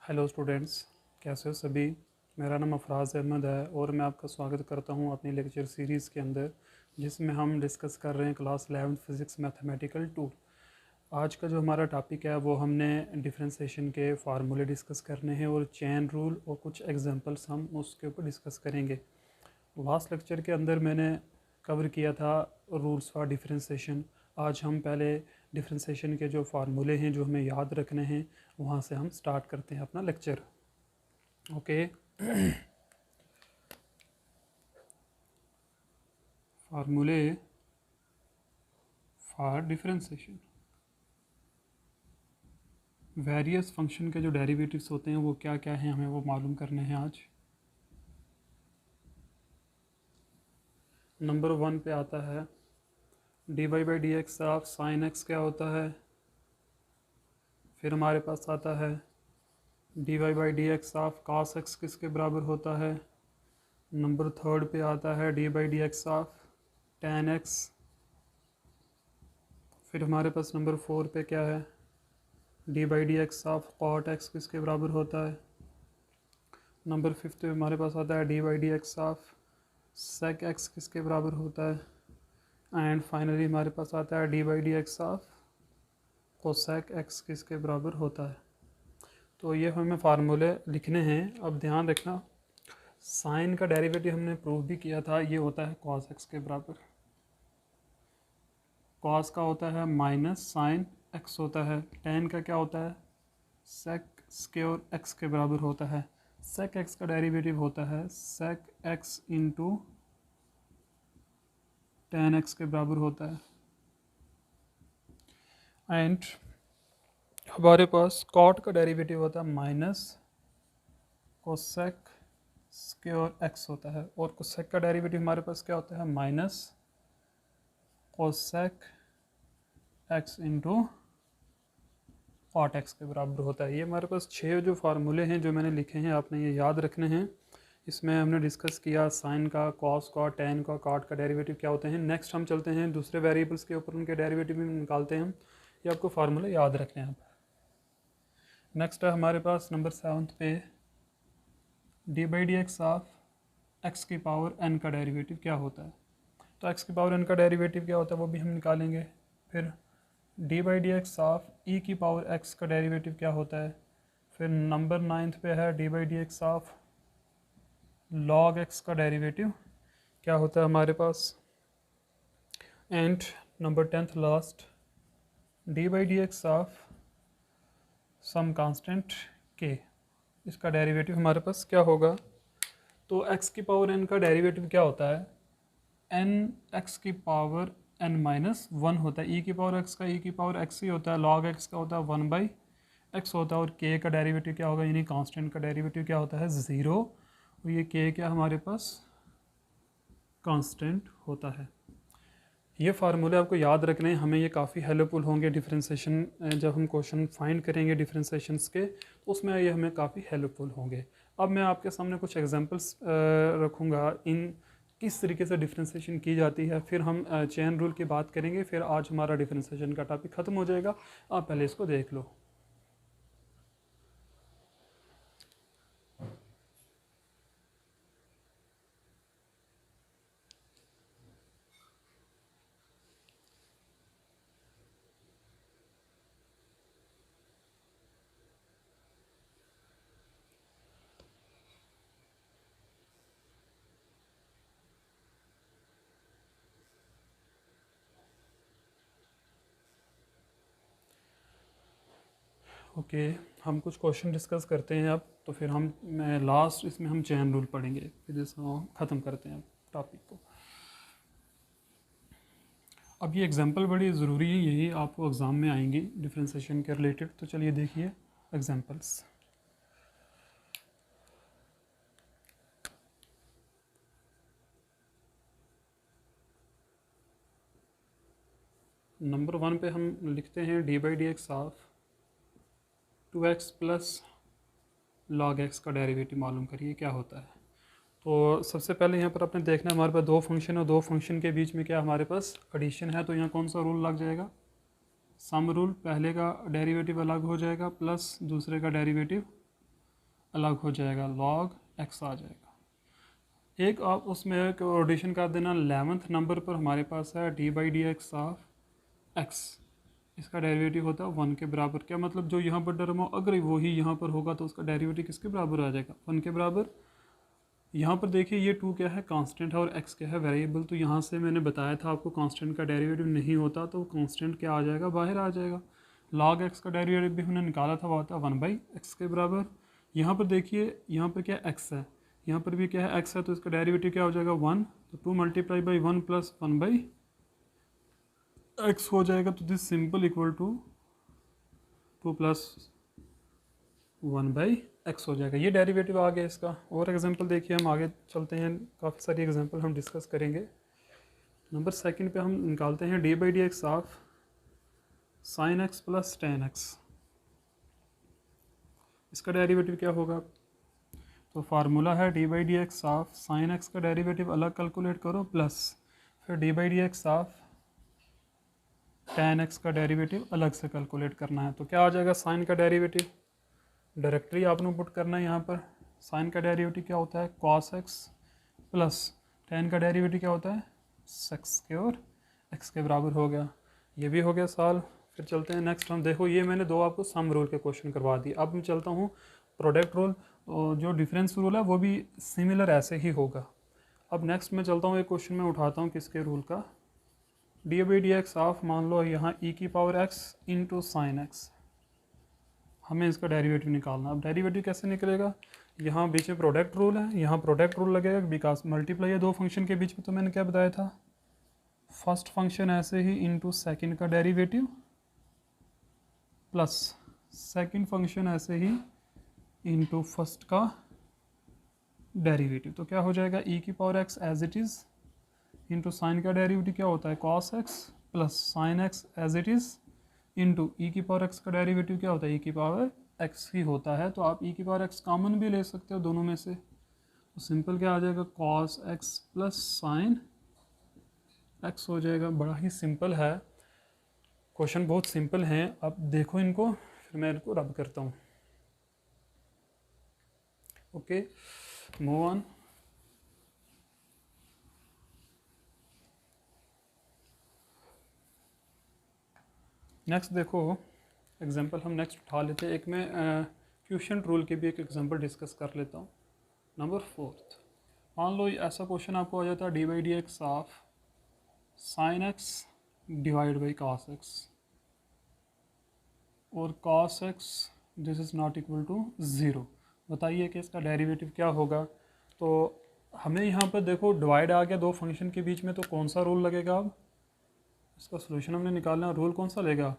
Hello students, कैसे हो सभी। मेरा नाम अफराज़ अहमद है और मैं आपका स्वागत करता हूं अपनी लेक्चर सीरीज़ के अंदर, जिसमें हम डिस्कस कर रहे हैं class 11th physics mathematical tool. आज का जो हमारा टॉपिक है वो हमने डिफरेंशिएशन के फार्मूले डिस्कस करने हैं और चेन रूल और कुछ एग्जांपल्स हम उसके ऊपर डिस्कस करेंगे। लास्ट लेक्चर के अंदर मैंने कवर किया था रूल्स फॉर डिफरेंशिएशन। आज हम पहले डिफरेंशिएशन के जो फार्मूले हैं जो हमें याद रखने हैं वहाँ से हम स्टार्ट करते हैं अपना लेक्चर। ओके, फार्मूले फॉर डिफरेंशिएशन। वेरियस फंक्शन के जो डेरिवेटिव्स होते हैं वो क्या क्या हैं हमें वो मालूम करने हैं आज। नंबर 1 पे आता है d y by D x of sign x क्या होता है। फिर हमारे पास आता है d y by D x of cos x किसके बराबर होता है। नंबर 3 पे आता है D by D x of tan x. फिर हमारे पास नंबर 4 पे क्या है, D by D x of cot x किसके बराबर होता है। नंबर 5 पे हमारे पास आता है D by D x of sec x किसके बराबर होता है। एंड फाइनली हमारे पास आता है D by D x of cosec x किसके बराबर होता है। तो ये हमें फार्मूले लिखने हैं। अब ध्यान रखना, साइन का डेरिवेटिव हमने प्रूव भी किया था, ये होता है कॉस एक्स के बराबर। कॉस का होता है माइनस साइन एक्स होता है। टेन का क्या होता है, सेक स्क्योर एक्स के बराबर होता है। सेक एक्स का डेरिवेटिव होता है sec x into tan x के बराबर होता है। एंड हमारे पास कॉट का डेरिवेटिव होता है माइनस कोसेक स्क्योर एक्स होता है। और कोसेक का डेरिवेटिव हमारे पास क्या होता है, minus cosec x into cot x के बराबर होता है। ये हमारे पास 6 जो फार्मूले हैं जो मैंने लिखे हैं, आपने ये याद रखने हैं। इसमें हमने डिस्कस किया साइन का, कॉस का, टेन का, कॉट का डेरिवेटिव क्या होते हैं। नेक्स्ट हम चलते हैं दूसरे वेरिएबल्स के ऊपर, उनके डेरिवेटिव भी निकालते हैं। ये आपको फार्मूले याद रखने हैं। नेक्स्ट है हमारे पास नंबर 7 पे D by D x of x की पावर एन का डेरिवेटिव क्या होता है। तो एक्स की पावर एन का डेरिवेटिव क्या होता है वो भी हम निकालेंगे। फिर D by D x of E की पावर एक्स का डेरिवेटिव क्या होता है। फिर नंबर 9 पे है D by D x of log X का डेरिवेटिव क्या होता है हमारे पास। And number 10th last, D by D x of some constant के, इसका डेरिवेटिव हमारे पास क्या होगा। तो एक्स की पावर एन का डेरिवेटिव क्या होता है, एन एक्स की पावर एन माइनस वन होता है। ई की पावर एक्स का ई की पावर एक्स ही होता है। लॉग एक्स का होता है 1/x होता है। और के का डेरिवेटिव क्या होगा, यानी कांस्टेंट का डेरिवेटिव क्या होता है, 0। और ये के क्या हमारे पास कांस्टेंट होता है। ये फार्मूले आपको याद रखने हैं, हमें ये काफ़ी हेल्पफुल होंगे डिफरेंशिएशन। जब हम क्वेश्चन फाइंड करेंगे डिफरेंशिएशंस के तो उसमें ये हमें काफ़ी हेल्पफुल होंगे। अब मैं आपके सामने कुछ एग्जांपल्स रखूँगा इन किस तरीके से डिफरेंशिएशन की जाती है। फिर हम चेन रूल की बात करेंगे। फिर आज हमारा डिफरेंशिएशन का टॉपिक ख़त्म हो जाएगा। आप पहले इसको देख लो। ओके, हम कुछ क्वेश्चन डिस्कस करते हैं अब। तो फिर हम लास्ट इसमें हम चेन रूल पढ़ेंगे, फिर इसको ख़त्म करते हैं टॉपिक को। अब ये एग्जांपल बड़ी ज़रूरी है, यही आपको एग्ज़ाम में आएंगी डिफरेंशिएशन के रिलेटेड। तो चलिए देखिए एग्जांपल्स। नंबर 1 पे हम लिखते हैं D by D x of 2x plus log X का डेरिवेटिव मालूम करिए क्या होता है। तो सबसे पहले यहाँ पर आपने देखना है हमारे पास दो फंक्शन और दो फंक्शन के बीच में क्या हमारे पास एडिशन है। तो यहाँ कौन सा रूल लग जाएगा, सम रूल। पहले का डेरिवेटिव अलग हो जाएगा प्लस दूसरे का डेरिवेटिव अलग हो जाएगा, log x आ जाएगा। एक आप उसमें एक एडिशन कर देना, 11th नंबर पर हमारे पास है D by D x of x, इसका डेरिवेटिव होता है 1 के बराबर। क्या मतलब जो यहाँ पर टर्म हो अगर वही यहाँ पर होगा तो उसका डेरिवेटिव किसके बराबर आ जाएगा, 1 के बराबर। यहाँ पर देखिए ये 2 क्या है, कांस्टेंट है, और x क्या है, वेरिएबल। तो यहाँ से मैंने बताया था आपको कांस्टेंट का डेरिवेटिव नहीं होता तो कांस्टेंट क्या आ जाएगा, बाहर आ जाएगा। log x का डेरिवेटिव भी हमने निकाला था, वो आता है 1/x के बराबर। यहाँ पर देखिए यहाँ पर क्या x है, यहाँ पर भी क्या है x है, तो इसका डेरिवेटिव क्या हो जाएगा 1, तो 2 मल्टीप्लाई बाई 1 प्लस 1/x हो जाएगा। तो this simple equal to 2 plus 1/x हो जाएगा। ये डेरिवेटिव आ गया इसका। और एग्जांपल देखिए, हम आगे चलते हैं, काफ़ी सारी एग्जांपल हम डिस्कस करेंगे। नंबर सेकंड पे हम निकालते हैं D by D x of sine x plus ten x. इसका डेरिवेटिव क्या होगा, तो फार्मूला है D by D x of sine x का डेरिवेटिव अलग कैलकुलेट करो, प्लस फिर D by D x of tan x का डेरिवेटिव अलग से कैलकुलेट करना है। तो क्या आ जाएगा, साइन का डेरिवेटिव डायरेक्टली आपने पुट करना है यहाँ पर। साइन का डेरिवेटिव क्या होता है, कॉस एक्स, प्लस टेन का डेरिवेटिव क्या होता है, सेक्स के, और एक्स के बराबर हो गया। ये भी हो गया सॉल्व। फिर चलते हैं नेक्स्ट। हम देखो ये मैंने दो आपको सम रूल के क्वेश्चन करवा दिए। अब मैं चलता हूँ प्रोडक्ट रूल, जो डिफरेंस रूल है वो भी सिमिलर ऐसे ही होगा। अब नेक्स्ट मैं चलता हूँ, एक क्वेश्चन में उठाता हूँ किसके रूल का, D by D x of, मान लो यहाँ ई की power x into sine x, हमें इसका डेरिवेटिव निकालना। अब डेरिवेटिव कैसे निकलेगा, यहाँ बीच में प्रोडक्ट रूल है, यहाँ प्रोडक्ट रूल लगेगा बिकॉज मल्टीप्लाई है दो फंक्शन के बीच में। तो मैंने क्या बताया था, फर्स्ट फंक्शन ऐसे ही इंटू सेकेंड का डेरिवेटिव, प्लस सेकेंड फंक्शन ऐसे ही इंटू फर्स्ट का डेरिवेटिव। तो क्या हो जाएगा, ई की power X as it is into sine का डेरिवेटिव क्या होता है, cos X, plus sine X as it is into E की पावर एक्स का डेरिवेटिव क्या होता है, ई की पावर एक्स ही होता है। तो आप ई की पावर एक्स कॉमन भी ले सकते हो दोनों में से। तो सिंपल क्या आ जाएगा, cos X plus sine x हो जाएगा। बड़ा ही सिंपल है, क्वेश्चन बहुत सिंपल हैं। अब देखो इनको, फिर मैं इनको रब करता हूँ। Okay, move on. नेक्स्ट देखो एग्जांपल हम नेक्स्ट उठा लेते हैं। एक मैं क्वेश्चन रूल के भी एक एग्जांपल डिस्कस कर लेता हूँ। नंबर 4, मान लो ऐसा क्वेश्चन आपको आ जाता है D by D x of sign X divide by cos X, और cos X this is not equal to 0। बताइए कि इसका डेरिवेटिव क्या होगा। तो हमें यहाँ पर देखो डिवाइड आ गया दो फंक्शन के बीच में, तो कौन सा रूल लगेगा, अब इसका सोल्यूशन हमने निकालना है। रूल कौन सा लेगा,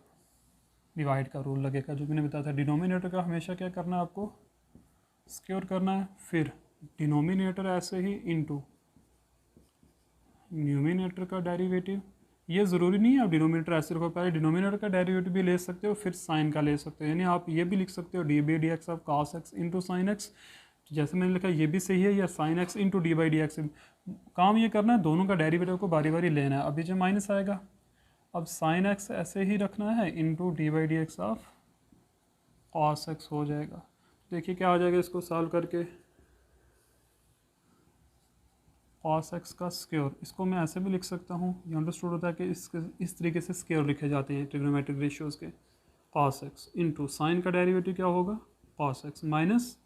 डिवाइड का रूल लगेगा, जो मैंने बताया था। डिनोमिनेटर का हमेशा क्या करना है, आपको स्क्योर करना है, फिर डिनोमिनेटर ऐसे ही इंटू न्यूमिनेटर का डेरिवेटिव। ये ज़रूरी नहीं है आप डिनोमिनेटर ऐसे रखो, पहले डिनोमिनेटर का डेरिवेटिव भी ले सकते हो, फिर साइन का ले सकते हो। यानी आप ये भी लिख सकते हो D by D x of cos x into sine x, जैसे मैंने लिखा ये भी सही है, या sine x into D by D x. काम ये करना है, दोनों का डेरिवेटिव को बारी बारी लेना है। अभी जो माइनस आएगा, अब साइन एक्स ऐसे ही रखना है into D by D x of cos x हो जाएगा। देखिए क्या आ जाएगा इसको सॉल्व करके, कॉस एक्स का स्क्वायर, इसको मैं ऐसे भी लिख सकता हूँ। ये अंडरस्टूड होता है कि इस तरीके से स्क्वायर लिखे जाते हैं ट्रिग्नोमेट्रिक रेशियोज़ के। कॉस एक्स इंटू साइन का डेरिवेटिव क्या होगा, cos x, minus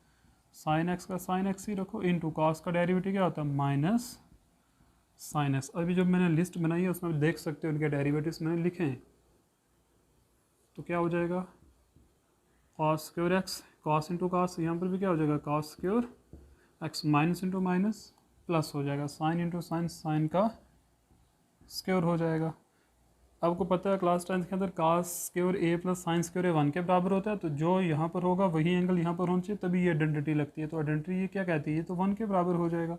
sine x का साइन एक्स ही रखो, इंटू कॉस का डेरिवेटिव क्या होता है, माइनस साइन एक्स। अभी जब मैंने लिस्ट बनाई है उसमें देख सकते हो उनके डेरिवेटिव्स मैंने लिखे हैं। तो क्या हो जाएगा, cos square x, cos into cos, यहाँ पर भी क्या हो जाएगा, cos square x, minus into minus plus हो जाएगा, साइन इंटू साइन, साइन का स्क्वायर हो जाएगा। आपको पता है क्लास 10 के अंदर कॉस स्क्वायर ए प्लस साइन स्क्वायर ए 1 के बराबर होता है। तो जो यहाँ पर होगा वही एंगल यहाँ पर होना चाहिए, तभी ये आइडेंटिटी लगती है। तो आइडेंटिटी ये क्या कहती है, तो 1 के बराबर हो जाएगा।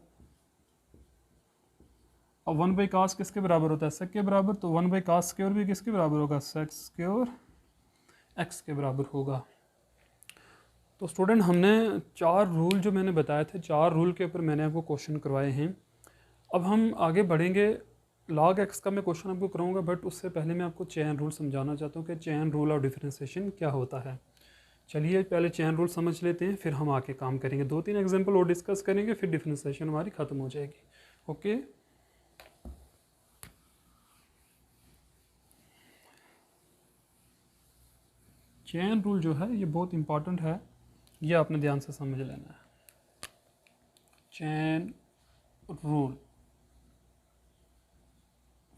अब 1 बाई कॉस किसके बराबर होता है, सेक के बराबर। तो 1 बाई कॉस स्क्वायर भी किसके बराबर होगा, सेक स्क्वायर एक्स के बराबर होगा। तो स्टूडेंट हमने 4 रूल जो मैंने बताए थे, 4 रूल के ऊपर मैंने आपको क्वेश्चन करवाए हैं। अब हम आगे बढ़ेंगे। लॉग एक्स का मैं क्वेश्चन आपको कराऊंगा, बट उससे पहले मैं आपको चेन रूल समझाना चाहता हूँ कि चेन रूल और डिफरेंशिएशन क्या होता है। चलिए पहले चेन रूल समझ लेते हैं, फिर हम आके काम करेंगे। 2-3 एग्जांपल और डिस्कस करेंगे, फिर डिफरेंशिएशन हमारी ख़त्म हो जाएगी। ओके, चेन रूल जो है ये बहुत इंपॉर्टेंट है, ये आपने ध्यान से समझ लेना है। Chain rule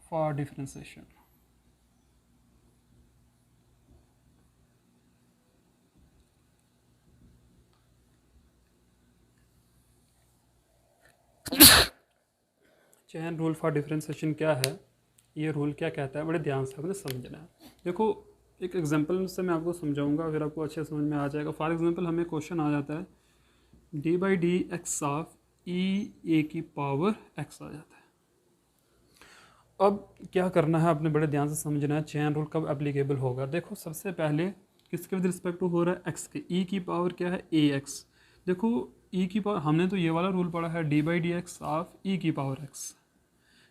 for differentiation. Chain rule for differentiation क्या है, ये रूल क्या कहता है, बड़े ध्यान से आपने समझना है। देखो एक एग्जांपल से मैं आपको समझाऊंगा, फिर आपको अच्छे समझ में आ जाएगा। फॉर एग्जांपल हमें क्वेश्चन आ जाता है D by D x of E A की पावर एक्स आ जाता है। अब क्या करना है, आपने बड़े ध्यान से समझना है चेन रूल कब एप्लीकेबल होगा। देखो सबसे पहले किसके विद रिस्पेक्ट टू हो रहा है, एक्स के। ई की पावर क्या है, ए एक्स। देखो ई की पावर, हमने तो ये वाला रूल पढ़ा है D by D x of E की पावर एक्स।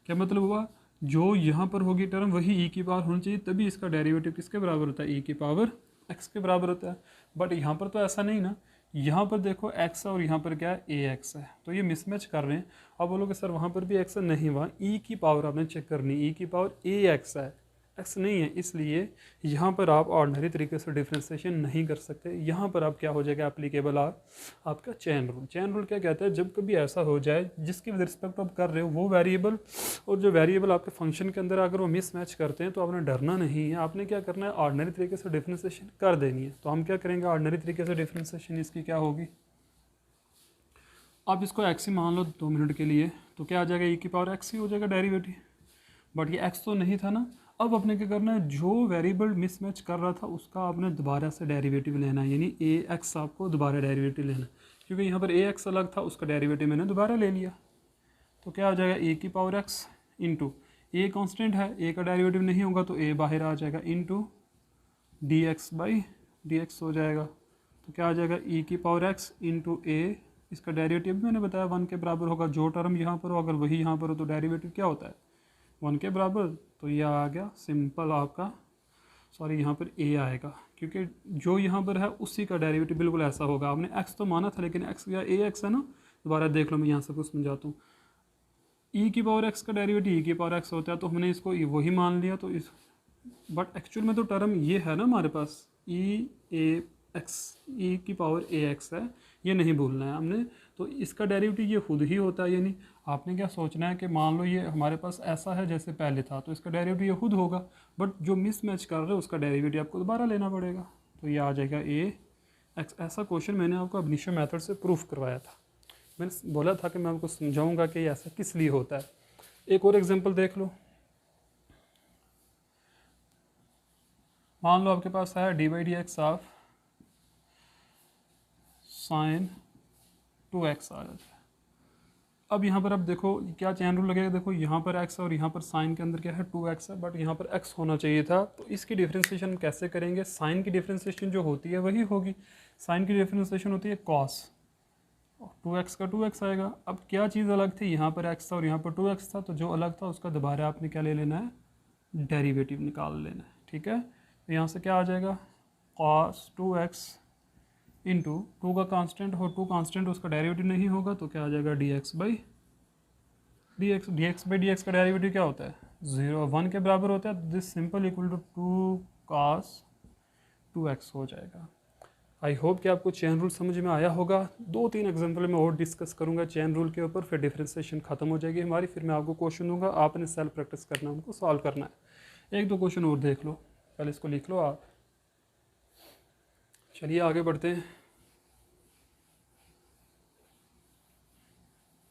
क्या मतलब हुआ, जो यहाँ पर होगी टर्म वही ई की पावर होनी चाहिए, तभी इसका डेरिवेटिव किसके बराबर होता है, ई की पावर एक्स के बराबर होता है। बट यहाँ पर तो ऐसा नहीं ना, यहाँ पर देखो एक्स है और यहाँ पर क्या है, ए एक्स है, तो ये मिसमैच कर रहे हैं। अब बोलोगे सर वहाँ पर भी एक्स है, नहीं, वहाँ ई की पावर आपने चेक करनी, ई की पावर ए एक्स है, एक्स नहीं है, इसलिए यहाँ पर आप ऑर्डिनरी तरीके से डिफ्रेंसिएशन नहीं कर सकते। यहाँ पर आप क्या हो जाएगा एप्लीकेबल आपका चेन रूल। चेन रूल क्या कहता है, जब कभी ऐसा हो जाए जिसके विद रिस्पेक्ट आप कर रहे हो वो वेरिएबल और जो वेरिएबल आपके फंक्शन के अंदर अगर वो मिसमैच करते हैं तो आपने डरना नहीं है, आपने क्या करना है, ऑर्डिनरी तरीके से डिफ्रेंसिएशन कर देनी है। तो हम क्या करेंगे, ऑर्डिनरी तरीके से डिफ्रेंसिएशन इसकी क्या होगी, आप इसको एक्स ही मान लो 2 मिनट के लिए, तो क्या आ जाएगा, ई की पावर एक्स ही हो जाएगा डेरिवेटिव। बट ये एक्स तो नहीं था ना, अब अपने क्या करना है, जो वेरिएबल मिसमैच कर रहा था उसका आपने दोबारा से डेरिवेटिव लेना है, यानी ए एक्स आपको दोबारा डेरिवेटिव लेना है, क्योंकि यहाँ पर ए एक्स अलग था, उसका डेरिवेटिव मैंने दोबारा ले लिया। तो क्या आ जाएगा, ए की power x into, a constant है, ए का डेरिवेटिव नहीं होगा तो ए बाहर आ जाएगा, into D x by D x हो जाएगा। तो क्या आ जाएगा, ई की पावर एक्स इंटू ए, इसका डेरिवेटिव भी मैंने बताया 1 के बराबर होगा। जो टर्म यहाँ पर हो अगर वही यहाँ पर हो तो डेरिवेटिव क्या होता है, 1 के बराबर। तो ये आ गया सिंपल आपका, सॉरी यहाँ पर ए आएगा, क्योंकि जो यहाँ पर है उसी का डेरिवेटिव बिल्कुल ऐसा होगा। आपने एक्स तो माना था लेकिन एक्स या ए एक्स है ना, दोबारा देख लो, मैं यहाँ से कुछ समझाता हूँ। ई की पावर एक्स का डेरिवेटिव ई की पावर एक्स होता है, तो हमने इसको वही मान लिया, तो इस बट एक्चुअल में तो टर्म ये है ना हमारे पास, ई ए एक्स, ई की पावर ए एक्स है, ये नहीं भूलना है हमने। तो इसका डेरिवेटिव ये खुद ही होता है, यानी आपने क्या सोचना है कि मान लो ये हमारे पास ऐसा है जैसे पहले था, तो इसका डेरिवेटिव ये खुद होगा, बट जो मिसमैच कर रहे हो उसका डेरिवेटिव आपको दोबारा लेना पड़ेगा। तो ये आ जाएगा ए एक्स। ऐसा क्वेश्चन मैंने आपको अब इनिशियल मेथड से प्रूफ करवाया था, मैंने बोला था कि मैं आपको समझाऊंगा कि ऐसा किस लिए होता है। एक और एग्जांपल देख लो, मान लो आपके पास है D by D x of sign 2x आ जाता है। अब यहाँ पर अब देखो क्या चेन रूल लगेगा, देखो यहाँ पर x और यहाँ पर साइन के अंदर क्या है 2x है, बट यहाँ पर x होना चाहिए था, तो इसकी डिफ्रेंसिएशन कैसे करेंगे, साइन की डिफ्रेंसिएशन जो होती है वही होगी, साइन की डिफ्रेंसिएशन होती है cos, 2x का 2x आएगा। अब क्या चीज़ अलग थी, यहाँ पर x था और यहाँ पर 2x था, तो जो अलग था उसका दोबारा आपने क्या ले लेना है, डेरिवेटिव निकाल लेना है, ठीक है। तो यहाँ से क्या आ जाएगा, cos 2x इंटू 2 का कांस्टेंट हो, 2 कांस्टेंट उसका डेरिवेटिव नहीं होगा, तो क्या आ जाएगा d x by D x. D x by D x का डेरिवेटिव क्या होता है, 1 के बराबर होता है, this simple equal to 2 cos 2x हो जाएगा। आई होप कि आपको चेन रूल समझ में आया होगा। 2-3 एग्जांपल में और डिस्कस करूंगा चेन रूल के ऊपर, फिर डिफ्रेंसिएशन खत्म हो जाएगी हमारी, फिर मैं आपको क्वेश्चन दूंगा, आपने सेल्फ प्रैक्टिस करना है, उनको सॉल्व करना है। 1-2 क्वेश्चन और देख लो, पहले इसको लिख लो आप। चलिए आगे बढ़ते हैं,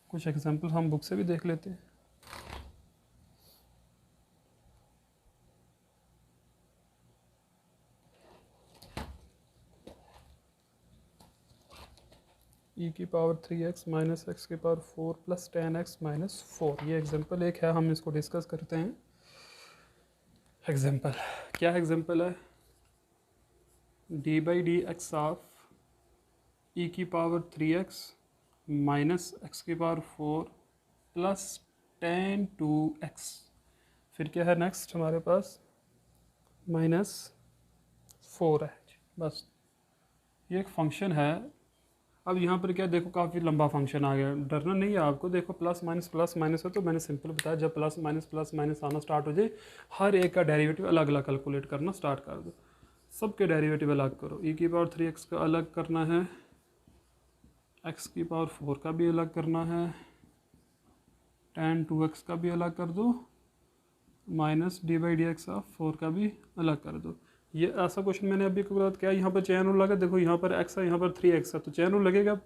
कुछ एग्जांपल हम बुक से भी देख लेते हैं। ई की पावर 3x माइनस एक्स की पावर 4 प्लस 10x माइनस 4, ये एग्जांपल एक है, हम इसको डिस्कस करते हैं। एग्जांपल क्या एग्जांपल है, D by D x of E की पावर 3x माइनस एक्स की पावर 4 प्लस 10 2x, फिर क्या है नेक्स्ट हमारे पास माइनस 4 है, बस ये एक फंक्शन है। अब यहाँ पर क्या देखो, काफ़ी लंबा फंक्शन आ गया, डरना नहीं है आपको। देखो प्लस माइनस है, तो मैंने सिंपल बताया, जब प्लस माइनस आना स्टार्ट हो जाए, हर एक का डेरिवेटिव अलग अलग कैलकुलेट करना स्टार्ट कर दो। सबके डेरिवेटिव अलग करो। e की पावर 3x का अलग करना है, x की पावर 4 का भी अलग करना है, tan 2x का भी अलग कर दो, माइनस d/dx ऑफ 4 का भी अलग कर दो। ये ऐसा क्वेश्चन मैंने अभी के बाद क्या, यहाँ पर चैन रूल लगा, देखो यहाँ पर x है, यहाँ पर 3x है, तो चैन रूल लगेगा।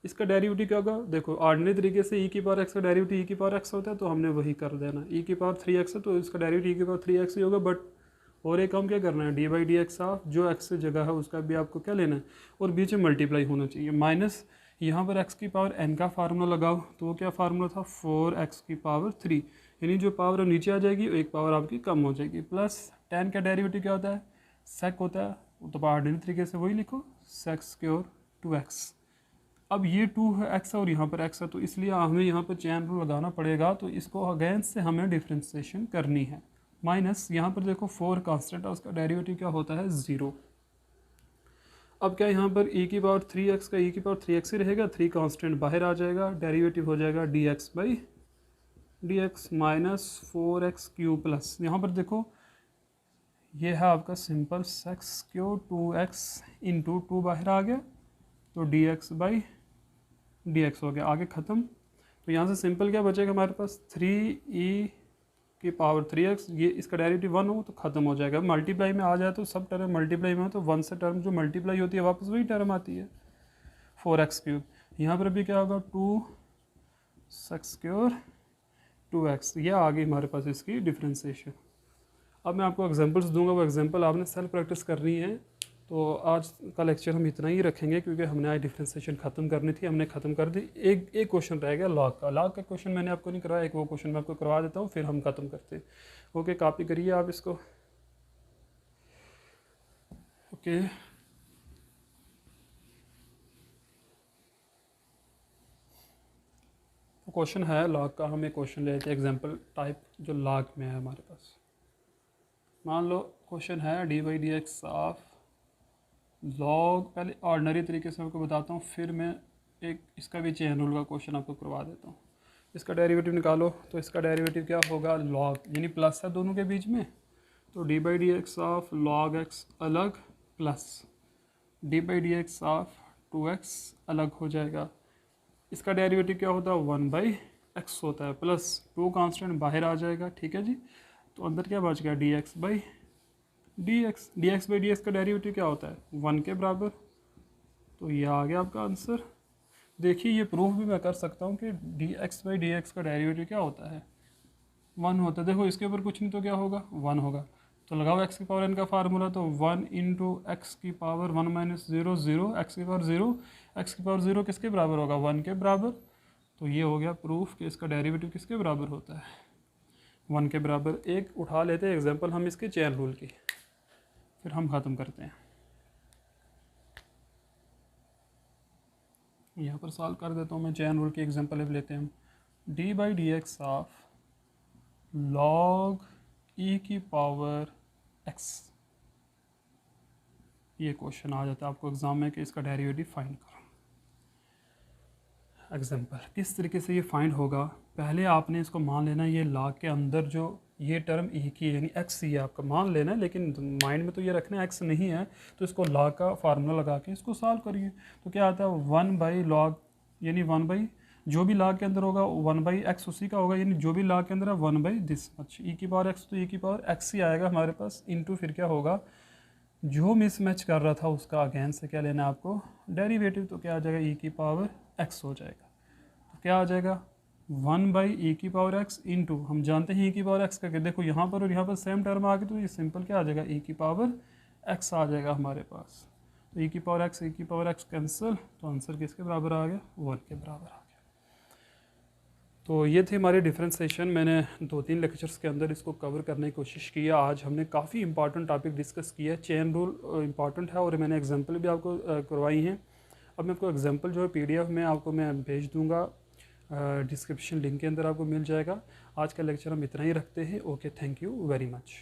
इसका डेरिवेटिव क्या होगा, देखो ऑर्डिनरी तरीके से e की पावर x का डेरिवेटिव e की पावर x होता है, तो हमने वही कर देना। e की पावर 3x है, तो इसका डेरिवेटिव e की पावर 3x ही होगा। बट और एक काम क्या करना है, d/dx ऑफ जो x से जगह है उसका भी आपको क्या लेना है, और बीच में मल्टीप्लाई होना चाहिए। माइनस यहाँ पर x की पावर n का फार्मूला लगाओ, तो वो क्या फार्मूला था, 4x की पावर 3, यानी जो पावर नीचे आ जाएगी एक पावर आपकी कम हो जाएगी। प्लस tan का डेरिवेटिव क्या होता है, sec होता है, तो ऑर्डिनरी तरीके से वही लिखो, sec स्क्वायर 2x। अब ये 2 है x है और यहाँ पर x है, तो इसलिए हमें यहाँ पर चैन रूल लगाना पड़ेगा, तो इसको अगेंस्ट से हमें डिफ्रेंसिएशन करनी है। माइनस यहाँ पर देखो 4 कांस्टेंट है, उसका डेरिवेटिव क्या होता है, 0। अब क्या यहाँ पर e की पावर 3x का e की पावर 3x ही रहेगा, 3 कांस्टेंट बाहर आ जाएगा, डेरिवेटिव हो जाएगा dx minus 4x cube plus, यहाँ पर देखो ये है आपका simple sec square 2x into 2 बाहर आ गया, तो dx हो गया, आगे ख़त्म। तो यहाँ से सिंपल क्या बचेगा हमारे पास, 3e की पावर 3x, ये इसका डेरिवेटिव 1 हो तो ख़त्म हो जाएगा। मल्टीप्लाई में आ जाए तो सब टर्म मल्टीप्लाई में हो, तो 1 से टर्म जो मल्टीप्लाई होती है वापस वही टर्म आती है, 4x क्यूब। यहाँ पर भी क्या होगा, 2 sec स्क्वायर 2x, ये आ गई हमारे पास इसकी डिफ्रेंसिएशन। अब मैं आपको एग्जांपल्स दूंगा, वो एग्जांपल आपने सेल्फ प्रैक्टिस करनी है। तो आज का लेक्चर हम इतना ही रखेंगे, क्योंकि हमने आज डिफ्रेंसिएशन ख़त्म करनी थी, हमने ख़त्म कर दी। एक क्वेश्चन रह गया लॉग का क्वेश्चन मैंने आपको नहीं करवाया, एक वो क्वेश्चन मैं आपको करवा देता हूँ, फिर हम ख़त्म करते हैं। ओके, कॉपी करिए आप इसको। ओके, क्वेश्चन है लॉग का, हम एक क्वेश्चन लेते हैं एग्जाम्पल टाइप जो लॉग में है हमारे पास। मान लो क्वेश्चन है d/dx ऑफ लॉग, पहले ऑर्डिनरी तरीके से आपको बताता हूँ, फिर मैं एक इसका भी चेन रूल का क्वेश्चन आपको करवा देता हूँ। इसका डेरिवेटिव निकालो, तो इसका डेरिवेटिव क्या होगा, लॉग, यानी प्लस है दोनों के बीच में, तो d/dx ऑफ log x अलग, प्लस d/dx ऑफ 2x अलग हो जाएगा। इसका डेरिवेटिव क्या होता है, 1/x होता है, प्लस 2 कांस्टेंट बाहर आ जाएगा, ठीक है जी। तो अंदर क्या बच गया, dx/dx का डेरिवेटिव क्या होता है, 1 के बराबर। तो ये आ गया आपका आंसर। देखिए ये प्रूफ भी मैं कर सकता हूँ कि dx/dx का डेरिवेटिव क्या होता है, 1 होता है। देखो इसके ऊपर कुछ नहीं तो क्या होगा, 1 होगा। तो लगाओ x की पावर n का फार्मूला, तो 1 इंटू एक्स की पावर 1 माइनस 0 0, एक्स की पावर 0, एक्स की पावर 0 किसके बराबर होगा, 1 के बराबर। तो ये हो गया प्रूफ कि इसका डेरिवेटिव किसके बराबर होता है, 1 के बराबर। एक उठा लेते हैं एग्जांपल हम इसके चेन रूल की, फिर हम ख़त्म करते हैं। यहाँ पर सॉल्व कर देता हूँ मैं, चेन रूल की एग्जांपल अब लेते हैं हम। d/dx ऑफ log e की पावर x, ये क्वेश्चन आ जाता है आपको एग्जाम में कि इसका डेरिवेटिव फाइंड करो। एग्जांपल किस तरीके से ये फाइंड होगा, पहले आपने इसको मान लेना ये log के अंदर जो ये टर्म e की यानी x ही है आपका मान लेना है, लेकिन माइंड में तो ये रखना है x नहीं है, तो इसको log का फार्मूला लगा के इसको सॉल्व करिए। तो क्या आता है, 1/log, यानी 1 जो भी log के अंदर होगा 1/x उसी का होगा, यानी जो भी log के अंदर है 1/दिस मच, e की पावर x तो e की पावर x ही आएगा हमारे पास, इंटू फिर क्या होगा, जो मिस मैच कर रहा था उसका अगेंस्ट से क्या लेना है आपको, डेरिवेटिव। तो क्या आ जाएगा, e की पावर x हो जाएगा। तो क्या आ जाएगा, 1/e की पावर x इंटू, हम जानते हैं e की पावर x करके, देखो यहाँ पर और यहाँ पर सेम टर्म आ गई, तो ये सिंपल क्या आ जाएगा, e की पावर x आ जाएगा हमारे पास। तो e की पावर x कैंसिल, तो आंसर किसके बराबर आ गया, 1 के बराबर आ गया। तो ये थी हमारी डिफ्रेंसिएशन। मैंने 2-3 लेक्चर्स के अंदर इसको कवर करने की कोशिश की है। आज हमने काफ़ी इंपॉर्टेंट टॉपिक डिस्कस किया है, चेन रूल इंपॉर्टेंट है, और मैंने एग्जांपल भी आपको करवाई हैं। अब मैं आपको एग्जांपल जो है PDF में आपको मैं भेज दूंगा, डिस्क्रिप्शन लिंक के अंदर आपको मिल जाएगा। आज का लेक्चर हम इतना ही रखते हैं। Okay, thank you very much.